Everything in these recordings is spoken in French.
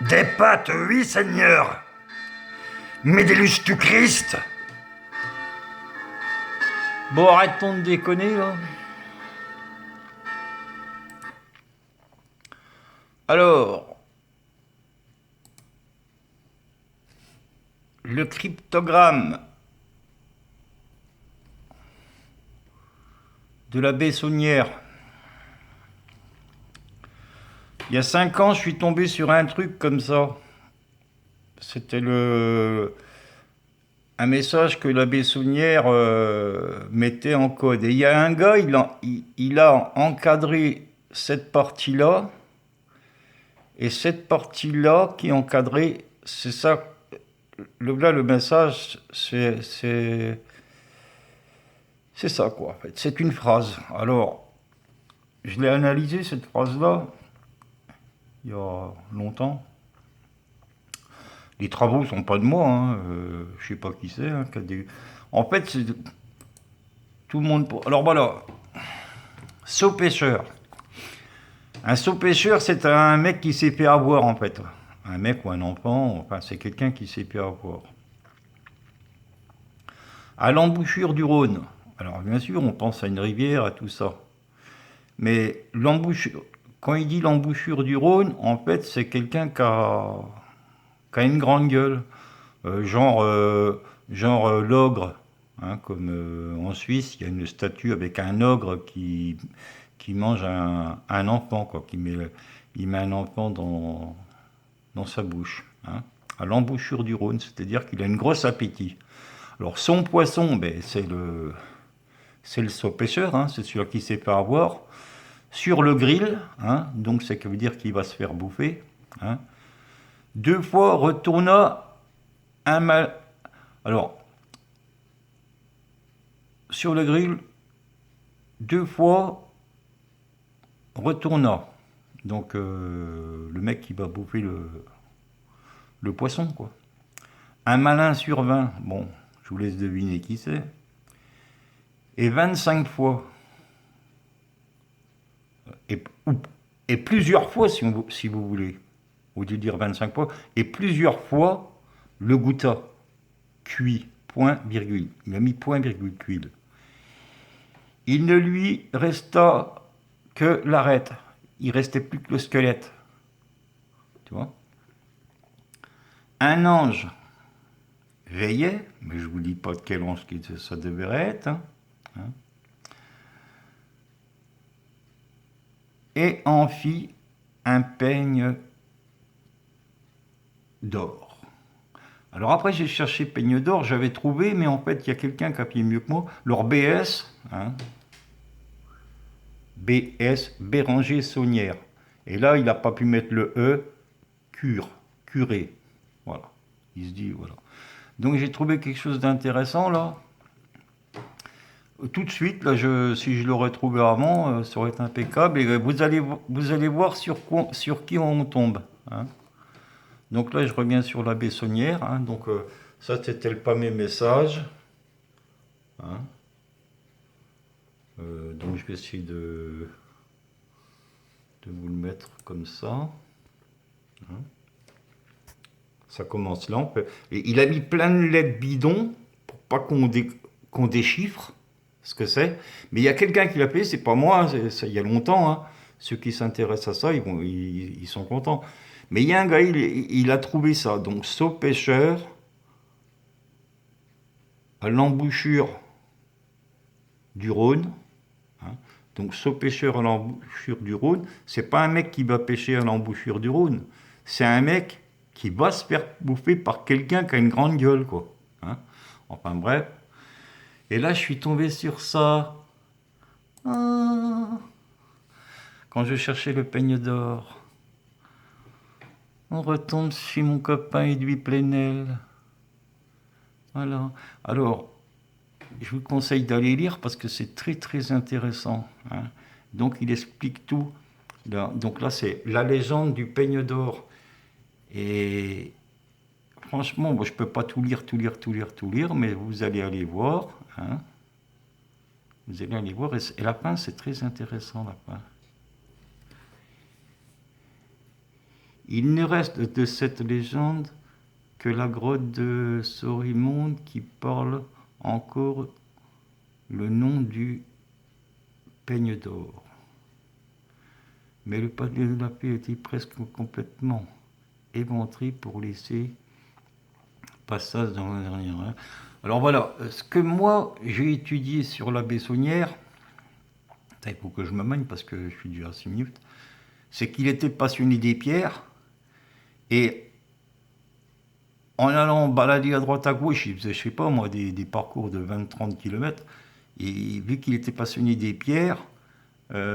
Des pâtes, oui, Seigneur. Mais des lustres du Christ. Bon, arrêtons de déconner, là. Alors, le cryptogramme de la Bessonnière. Il y a 5 ans, je suis tombé sur un truc comme ça. C'était un message que la Bessonnière mettait en code. Et il y a un gars, il a encadré cette partie-là. Et cette partie-là qui est encadrée, c'est ça. Là, le message, c'est ça, quoi, en fait. C'est une phrase. Alors, je l'ai analysé, cette phrase-là, il y a longtemps. Les travaux sont pas de moi, hein. Je sais pas qui c'est. Hein, en fait, c'est tout le monde. Alors voilà, saut pêcheur. Un saut pêcheur, c'est un mec qui s'est fait avoir, en fait. Un mec ou un enfant, enfin, c'est quelqu'un qui s'est fait avoir. À l'embouchure du Rhône. Alors bien sûr, on pense à une rivière, à tout ça. Mais l'embouchure, quand il dit l'embouchure du Rhône, en fait, c'est quelqu'un qui a une grande gueule. Genre l'ogre. Hein, comme en Suisse, il y a une statue avec un ogre qui mange un enfant, quoi, il met un enfant dans sa bouche. Hein, à l'embouchure du Rhône, c'est-à-dire qu'il a une grosse appétit. Alors son poisson, ben, c'est le saut pêcheur, hein, c'est celui qui sait pas avoir. Sur le grill, hein, donc ça veut dire qu'il va se faire bouffer. Hein. 2 fois retourna un mal. Alors, sur le grill, 2 fois retourna. Donc, le mec qui va bouffer le poisson, quoi. Un malin sur 20, bon, je vous laisse deviner qui c'est. Et 25 fois. Et, et plusieurs fois, si vous voulez. Au lieu de dire 25 fois. Et plusieurs fois, le goûta. Cuit. Point, virgule. Il a mis point, virgule, cuit. Il ne lui resta que l'arête. Il restait plus que le squelette. Tu vois. Un ange veillait, mais je ne vous dis pas de quel ange ça devrait être, hein, et en fit un peigne d'or. Alors après, j'ai cherché peigne d'or, j'avais trouvé, mais en fait, il y a quelqu'un qui a fait mieux que moi. Leur BS, hein, BS, Béranger Saunière. Et là, il n'a pas pu mettre le E, curé. Voilà. Il se dit, voilà. Donc j'ai trouvé quelque chose d'intéressant là. Tout de suite, là, si je l'aurais trouvé avant, ça aurait été impeccable. Et vous allez voir sur qui on tombe. Hein. Donc là, je reviens sur la Bessonnière. Hein. Donc ça, c'était pas mes messages. Hein. Donc je vais essayer de vous le mettre comme ça. Hein. Ça commence là. Et il a mis plein de lettres bidons pour pas qu'on déchiffre ce que c'est. Mais il y a quelqu'un qui l'a fait, c'est pas moi, il y a longtemps. Hein. Ceux qui s'intéressent à ça, ils sont contents. Mais il y a un gars, il a trouvé ça. Donc, saut pêcheur à l'embouchure du Rhône. Hein. Donc, saut pêcheur à l'embouchure du Rhône, c'est pas un mec qui va pêcher à l'embouchure du Rhône. C'est un mec qui va se faire bouffer par quelqu'un qui a une grande gueule, quoi. Hein. Enfin, bref. Et là, je suis tombé sur ça. Ah. Quand je cherchais le peigne d'or, on retombe chez mon copain Edoui Plenel. Voilà. Alors, je vous conseille d'aller lire parce que c'est très très intéressant. Hein. Donc, il explique tout. Donc là, c'est la légende du peigne d'or. Et franchement, moi, je ne peux pas tout lire, mais vous allez aller voir. Hein. Vous allez aller voir. Et la fin, c'est très intéressant, la fin. Il ne reste de cette légende que la grotte de Sorimonde qui parle encore le nom du peigne d'or. Mais le palais de la paix était presque complètement éventré pour laisser passage dans le dernier. Alors voilà, ce que moi j'ai étudié sur la Bessonnière, il faut que je me mène parce que je suis déjà à 6 minutes, c'est qu'il était passionné des pierres et en allant balader à droite à gauche, il faisait, je sais pas moi, des parcours de 20-30 km, et vu qu'il était passionné des pierres, il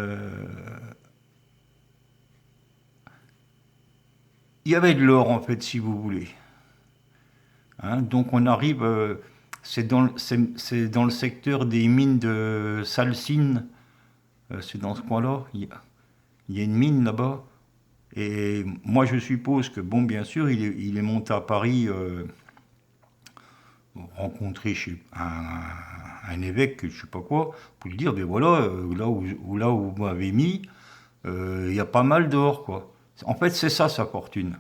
y avait de l'or en fait, si vous voulez. Hein, donc on arrive, c'est dans le secteur des mines de Salsines, c'est dans ce coin-là, il y a une mine là-bas. Et moi je suppose que, bon bien sûr, il est monté à Paris, rencontrer chez un évêque, je sais pas quoi, pour lui dire, ben voilà, là où vous m'avez mis, il y a pas mal d'or, quoi. En fait, c'est ça sa fortune.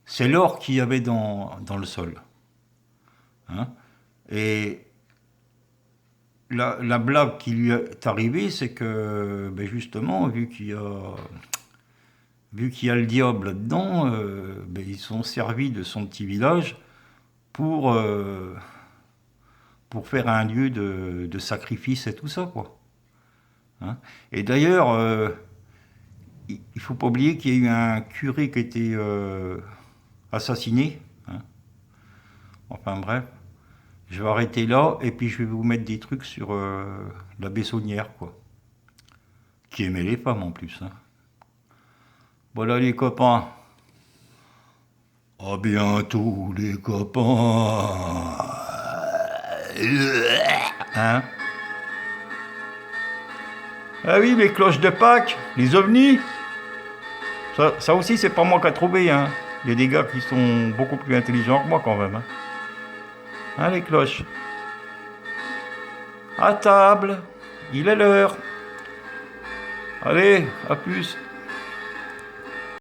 C'est l'or qu'il y avait dans le sol. Hein. Et la blague qui lui est arrivée, c'est que, ben justement, vu qu'il y a le diable là-dedans, ben ils sont servis de son petit village pour faire un lieu de sacrifice et tout ça, quoi. Hein. Et d'ailleurs, il ne faut pas oublier qu'il y a eu un curé qui a été assassiné. Hein. Enfin bref, je vais arrêter là et puis je vais vous mettre des trucs sur la Bessonnière, quoi. Qui aimait les femmes en plus. Hein. Voilà les copains. À bientôt les copains. Hein? Ah oui, les cloches de Pâques, les ovnis. Ça aussi, c'est pas moi qui a trouvé. Hein. Il y a des gars qui sont beaucoup plus intelligents que moi quand même. Hein, les cloches. À table. Il est l'heure. Allez, à plus.